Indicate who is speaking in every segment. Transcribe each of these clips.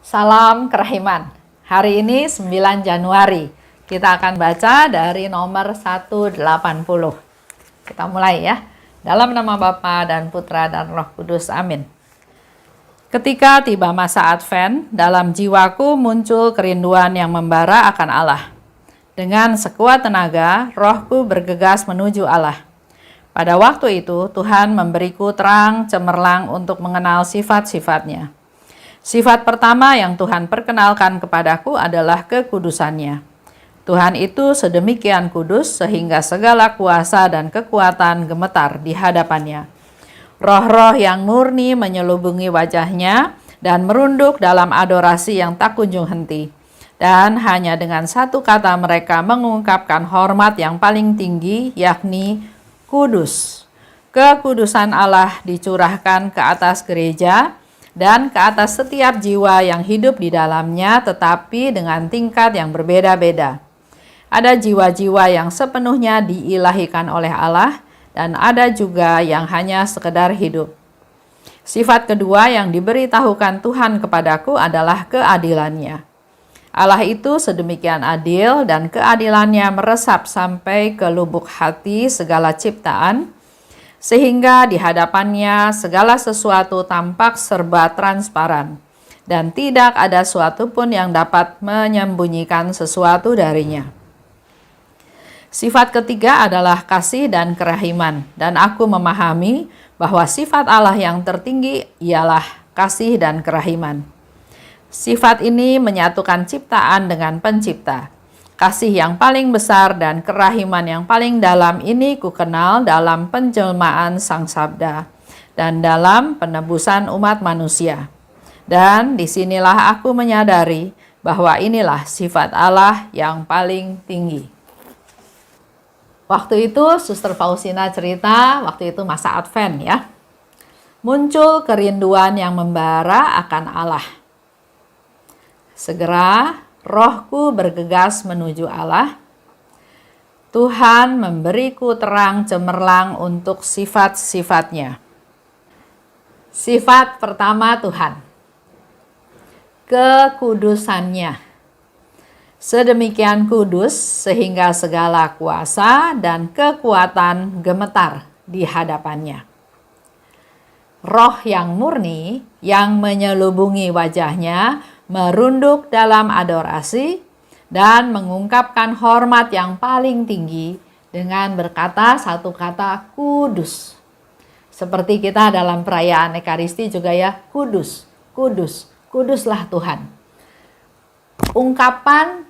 Speaker 1: Salam kerahiman. Hari ini 9 Januari. Kita akan baca dari nomor 180. Kita mulai ya. Dalam nama Bapa dan Putra dan Roh Kudus. Amin. Ketika tiba masa Advent, dalam jiwaku muncul kerinduan yang membara akan Allah. Dengan sekuat tenaga, rohku bergegas menuju Allah. Pada waktu itu, Tuhan memberiku terang cemerlang untuk mengenal sifat-sifatnya. Sifat pertama yang Tuhan perkenalkan kepadaku adalah kekudusannya. Tuhan itu sedemikian kudus sehingga segala kuasa dan kekuatan gemetar di hadapannya. Roh-roh yang murni menyelubungi wajahnya dan merunduk dalam adorasi yang tak kunjung henti. Dan hanya dengan satu kata mereka mengungkapkan hormat yang paling tinggi, yakni kudus. Kekudusan Allah dicurahkan ke atas gereja dan ke atas setiap jiwa yang hidup di dalamnya, tetapi dengan tingkat yang berbeda-beda. Ada jiwa-jiwa yang sepenuhnya diilahikan oleh Allah, dan ada juga yang hanya sekedar hidup. Sifat kedua yang diberitahukan Tuhan kepadaku adalah keadilannya. Allah itu sedemikian adil dan keadilannya meresap sampai ke lubuk hati segala ciptaan, sehingga di hadapannya segala sesuatu tampak serba transparan, dan tidak ada suatu pun yang dapat menyembunyikan sesuatu darinya. Sifat ketiga adalah kasih dan kerahiman, dan aku memahami bahwa sifat Allah yang tertinggi ialah kasih dan kerahiman. Sifat ini menyatukan ciptaan dengan pencipta. Kasih yang paling besar dan kerahiman yang paling dalam ini kukenal dalam penjelmaan Sang Sabda dan dalam penebusan umat manusia. Dan disinilah aku menyadari bahwa inilah sifat Allah yang paling tinggi. Waktu itu Suster Faustina cerita, waktu itu masa Advent ya. Muncul kerinduan yang membara akan Allah. Segera rohku bergegas menuju Allah. Tuhan memberiku terang cemerlang untuk sifat-sifatnya. Sifat pertama Tuhan, kekudusannya. Sedemikian kudus sehingga segala kuasa dan kekuatan gemetar di hadapannya. Roh yang murni yang menyelubungi wajahnya merunduk dalam adorasi dan mengungkapkan hormat yang paling tinggi dengan berkata satu kata kudus. Seperti kita dalam perayaan Ekaristi juga ya, kudus, kudus, kuduslah Tuhan. Ungkapan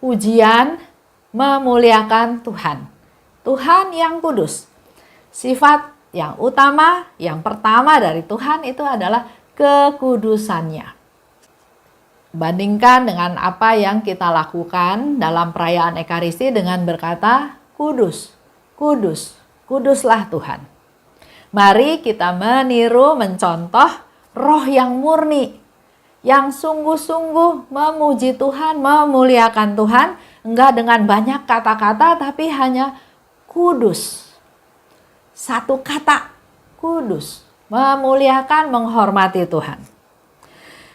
Speaker 1: pujian memuliakan Tuhan. Tuhan yang kudus. Sifat yang utama, yang pertama dari Tuhan itu adalah kekudusannya. Bandingkan dengan apa yang kita lakukan dalam perayaan Ekaristi dengan berkata, kudus, kudus, kuduslah Tuhan. Mari kita meniru, mencontoh roh yang murni, yang sungguh-sungguh memuji Tuhan, memuliakan Tuhan, enggak dengan banyak kata-kata, tapi hanya kudus. Satu kata, kudus, memuliakan, menghormati Tuhan.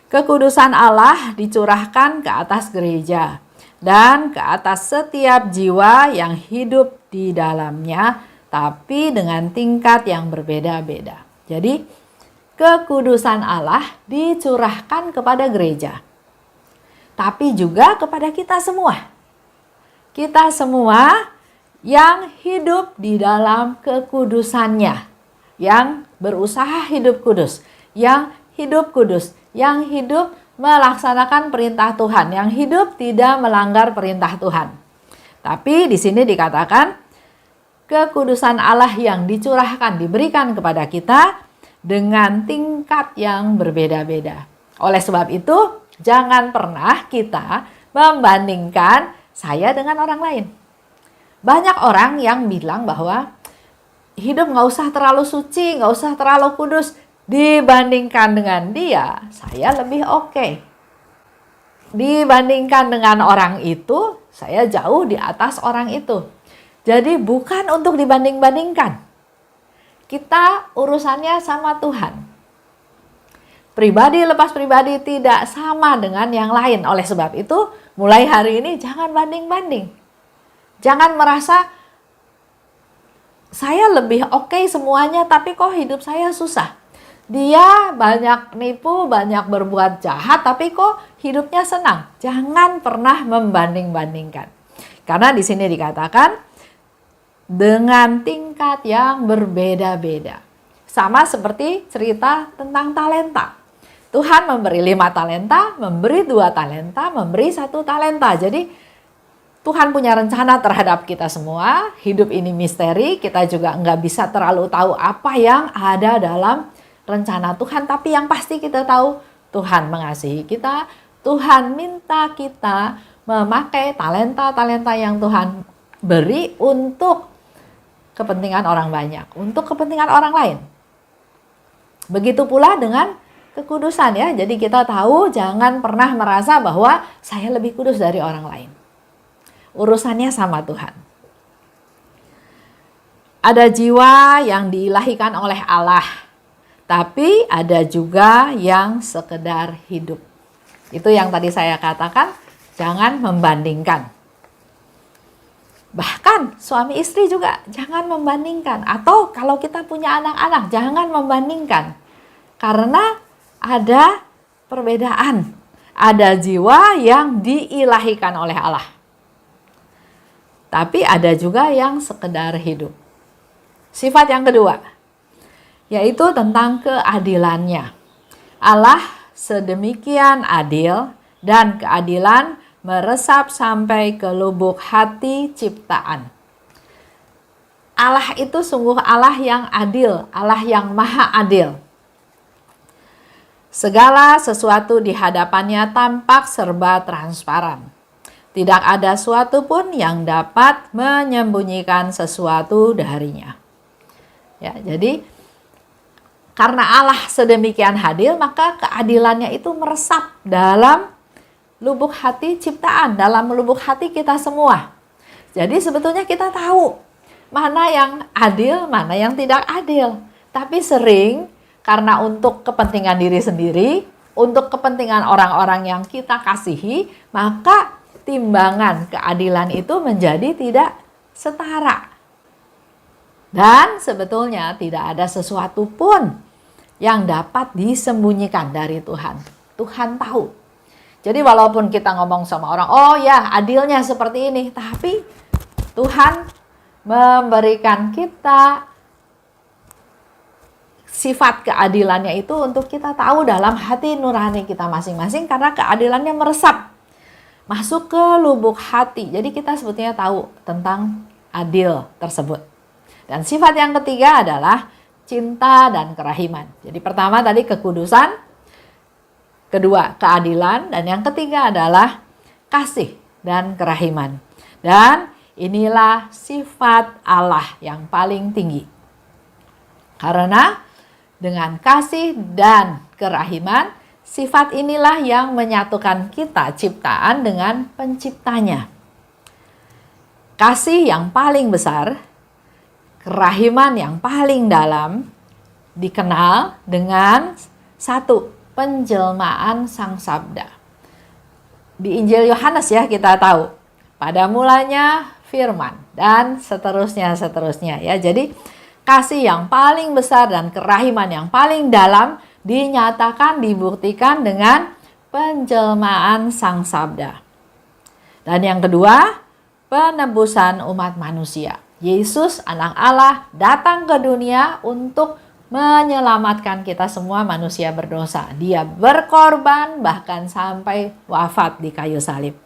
Speaker 1: Kekudusan Allah dicurahkan ke atas gereja dan ke atas setiap jiwa yang hidup di dalamnya, tapi dengan tingkat yang berbeda-beda. Jadi, kekudusan Allah dicurahkan kepada gereja, tapi juga kepada kita semua. Kita semua yang hidup di dalam kekudusannya, yang berusaha hidup kudus, yang hidup kudus, yang hidup melaksanakan perintah Tuhan, yang hidup tidak melanggar perintah Tuhan. Tapi di sini dikatakan kekudusan Allah yang dicurahkan, diberikan kepada kita dengan tingkat yang berbeda-beda. Oleh sebab itu, jangan pernah kita membandingkan saya dengan orang lain. Banyak orang yang bilang bahwa hidup nggak usah terlalu suci, nggak usah terlalu kudus. Dibandingkan dengan dia, saya lebih oke. Dibandingkan dengan orang itu, saya jauh di atas orang itu. Jadi bukan untuk dibanding-bandingkan. Kita urusannya sama Tuhan. Pribadi lepas pribadi tidak sama dengan yang lain. Oleh sebab itu, mulai hari ini jangan banding-banding. Jangan merasa saya lebih oke semuanya, tapi kok hidup saya susah. Dia banyak nipu, banyak berbuat jahat, tapi kok hidupnya senang. Jangan pernah membanding-bandingkan. Karena di sini dikatakan dengan tingkat yang berbeda-beda. Sama seperti cerita tentang talenta. Tuhan memberi 5 talenta, memberi 2 talenta, memberi 1 talenta. Jadi Tuhan punya rencana terhadap kita semua. Hidup ini misteri, kita juga nggak bisa terlalu tahu apa yang ada dalam rencana Tuhan. Tapi yang pasti kita tahu, Tuhan mengasihi kita. Tuhan minta kita memakai talenta-talenta yang Tuhan beri untuk kepentingan orang banyak, untuk kepentingan orang lain. Begitu pula dengan kekudusan ya. Jadi kita tahu jangan pernah merasa bahwa saya lebih kudus dari orang lain. Urusannya sama Tuhan. Ada jiwa yang diilahikan oleh Allah, tapi ada juga yang sekedar hidup. Itu yang tadi saya katakan, jangan membandingkan. Bahkan suami istri juga jangan membandingkan. Atau kalau kita punya anak-anak, jangan membandingkan. Karena ada perbedaan. Ada jiwa yang diilahikan oleh Allah. Tapi ada juga yang sekedar hidup. Sifat yang kedua, yaitu tentang keadilannya. Allah sedemikian adil dan keadilan meresap sampai ke lubuk hati ciptaan. Allah itu sungguh Allah yang adil, Allah yang maha adil. Segala sesuatu di hadapannya tampak serba transparan. Tidak ada suatu pun yang dapat menyembunyikan sesuatu darinya. Ya, jadi karena Allah sedemikian adil, maka keadilannya itu meresap dalam lubuk hati ciptaan, dalam lubuk hati kita semua. Jadi sebetulnya kita tahu mana yang adil, mana yang tidak adil. Tapi sering karena untuk kepentingan diri sendiri, untuk kepentingan orang-orang yang kita kasihi, maka timbangan keadilan itu menjadi tidak setara. Dan sebetulnya tidak ada sesuatu pun yang dapat disembunyikan dari Tuhan. Tuhan tahu. Jadi walaupun kita ngomong sama orang, oh ya adilnya seperti ini, tapi Tuhan memberikan kita sifat keadilannya itu untuk kita tahu dalam hati nurani kita masing-masing, karena keadilannya meresap masuk ke lubuk hati. Jadi kita sebetulnya tahu tentang adil tersebut. Dan sifat yang ketiga adalah cinta dan kerahiman. Jadi pertama tadi kekudusan, kedua keadilan, dan yang ketiga adalah kasih dan kerahiman. Dan inilah sifat Allah yang paling tinggi. Karena dengan kasih dan kerahiman, sifat inilah yang menyatukan kita ciptaan dengan penciptanya. Kasih yang paling besar, kerahiman yang paling dalam dikenal dengan satu, penjelmaan Sang Sabda. Di Injil Yohanes ya kita tahu, pada mulanya firman dan seterusnya ya. Jadi kasih yang paling besar dan kerahiman yang paling dalam dinyatakan, dibuktikan dengan penjelmaan Sang Sabda. Dan yang kedua, penebusan umat manusia. Yesus, anak Allah, datang ke dunia untuk menyelamatkan kita semua manusia berdosa. Dia berkorban bahkan sampai wafat di kayu salib.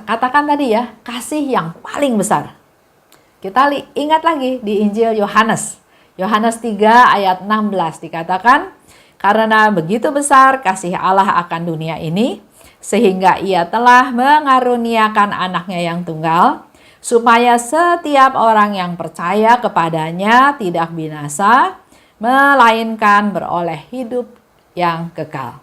Speaker 1: Katakan tadi ya, kasih yang paling besar. Kita ingat lagi di Injil Yohanes. Yohanes 3 ayat 16 dikatakan, karena begitu besar kasih Allah akan dunia ini, sehingga ia telah mengaruniakan anaknya yang tunggal, supaya setiap orang yang percaya kepadanya tidak binasa, melainkan beroleh hidup yang kekal.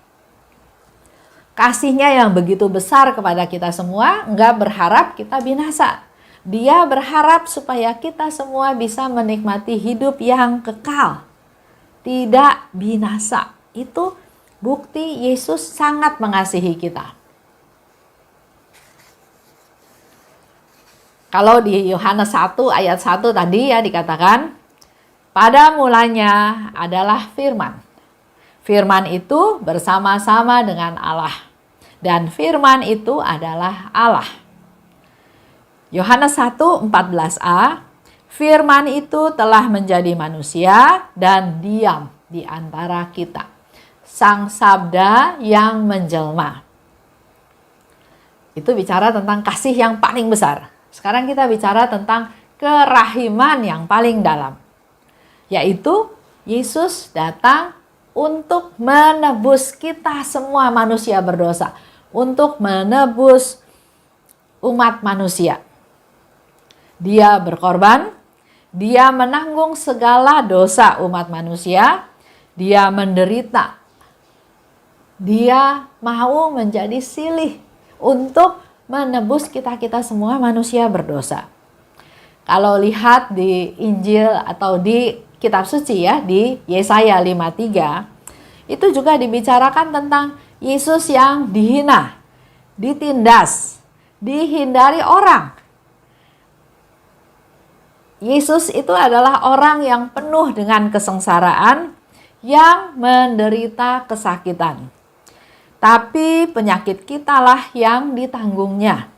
Speaker 1: Kasihnya yang begitu besar kepada kita semua, enggak berharap kita binasa. Dia berharap supaya kita semua bisa menikmati hidup yang kekal. tidak binasa. Itu bukti Yesus sangat mengasihi kita. Kalau di Yohanes 1 ayat 1 tadi ya dikatakan, pada mulanya adalah firman. Firman itu bersama-sama dengan Allah. Dan firman itu adalah Allah. Yohanes 1:14a, firman itu telah menjadi manusia dan diam di antara kita. Sang Sabda yang menjelma. Itu bicara tentang kasih yang paling besar. Sekarang kita bicara tentang kerahiman yang paling dalam. Yaitu Yesus datang untuk menebus kita semua manusia berdosa. Untuk menebus umat manusia. Dia berkorban, dia menanggung segala dosa umat manusia, dia menderita. Dia mau menjadi silih untuk menebus kita semua manusia berdosa. Kalau lihat di Injil atau di kitab suci ya, di Yesaya 53, itu juga dibicarakan tentang Yesus yang dihina, ditindas, dihindari orang. Yesus itu adalah orang yang penuh dengan kesengsaraan, yang menderita kesakitan. Tapi penyakit kitalah yang ditanggungnya.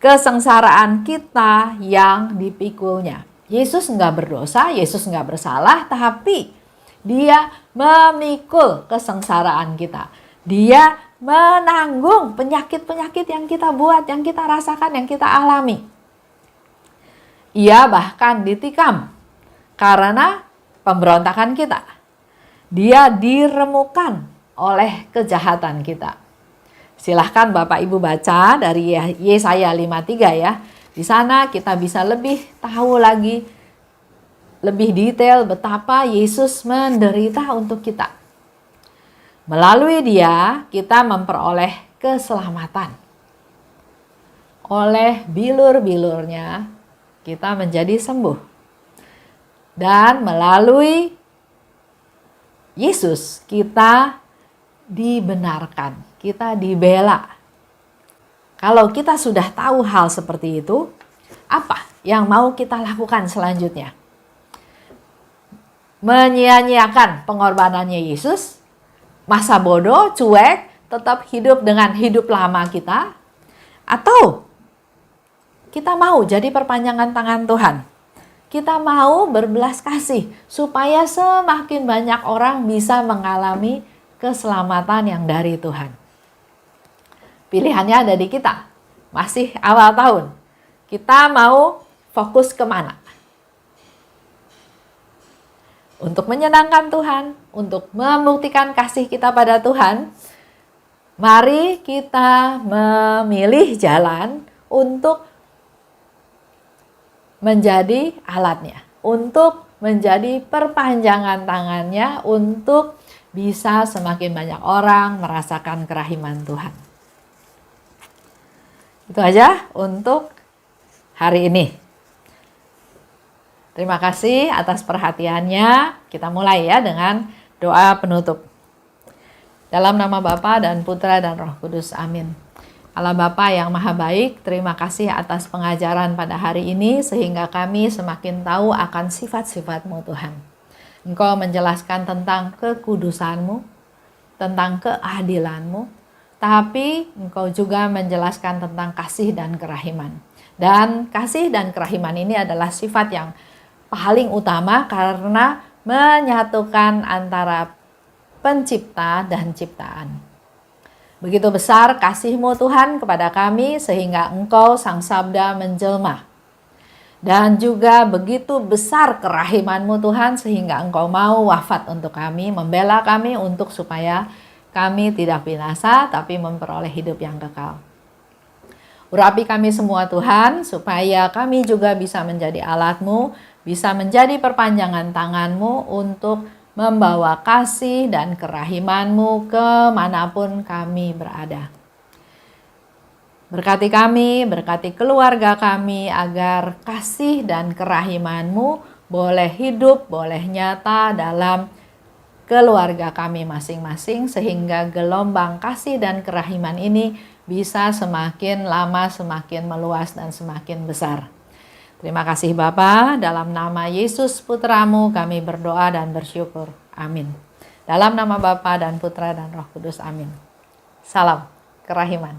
Speaker 1: Kesengsaraan kita yang dipikulnya. Yesus enggak berdosa, Yesus enggak bersalah, tapi dia memikul kesengsaraan kita. Dia menanggung penyakit-penyakit yang kita buat, yang kita rasakan, yang kita alami. Ia bahkan ditikam karena pemberontakan kita. Dia diremukan oleh kejahatan kita. Silahkan Bapak Ibu baca dari Yesaya 53 ya. Di sana kita bisa lebih tahu lagi, lebih detail betapa Yesus menderita untuk kita. Melalui dia kita memperoleh keselamatan. Oleh bilur-bilurnya kita menjadi sembuh. Dan melalui Yesus kita dibenarkan, kita dibela. Kalau kita sudah tahu hal seperti itu, apa yang mau kita lakukan selanjutnya? Menyia-nyiakan pengorbanannya Yesus, masa bodoh, cuek, tetap hidup dengan hidup lama kita, atau kita mau jadi perpanjangan tangan Tuhan? Kita mau berbelas kasih supaya semakin banyak orang bisa mengalami keselamatan yang dari Tuhan. Pilihannya ada di kita. Masih awal tahun. Kita mau fokus kemana? Untuk menyenangkan Tuhan, untuk membuktikan kasih kita pada Tuhan, mari kita memilih jalan untuk menjadi alatnya, untuk menjadi perpanjangan tangannya, untuk bisa semakin banyak orang merasakan kerahiman Tuhan. Itu aja untuk hari ini. Terima kasih atas perhatiannya. Kita mulai ya dengan doa penutup. Dalam nama Bapa dan Putra dan Roh Kudus. Amin. Allah Bapa yang Maha Baik, terima kasih atas pengajaran pada hari ini sehingga kami semakin tahu akan sifat-sifat-Mu Tuhan. Engkau menjelaskan tentang kekudusan-Mu, tentang keadilan-Mu, tapi Engkau juga menjelaskan tentang kasih dan kerahiman. Dan kasih dan kerahiman ini adalah sifat yang paling utama karena menyatukan antara pencipta dan ciptaan. Begitu besar kasih-Mu Tuhan kepada kami sehingga Engkau Sang Sabda menjelma. Dan juga begitu besar kerahiman-Mu Tuhan sehingga Engkau mau wafat untuk kami, membela kami untuk supaya kami tidak binasa tapi memperoleh hidup yang kekal. Urapi kami semua Tuhan supaya kami juga bisa menjadi alat-Mu, bisa menjadi perpanjangan tangan-Mu untuk membawa kasih dan kerahiman-Mu kemanapun kami berada. Berkati kami, berkati keluarga kami agar kasih dan kerahiman-Mu boleh hidup, boleh nyata dalam keluarga kami masing-masing, sehingga gelombang kasih dan kerahiman ini bisa semakin lama semakin meluas dan semakin besar. Terima kasih Bapa, dalam nama Yesus Putramu kami berdoa dan bersyukur. Amin. Dalam nama Bapa dan Putra dan Roh Kudus. Amin. Salam kerahiman.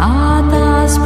Speaker 2: Atas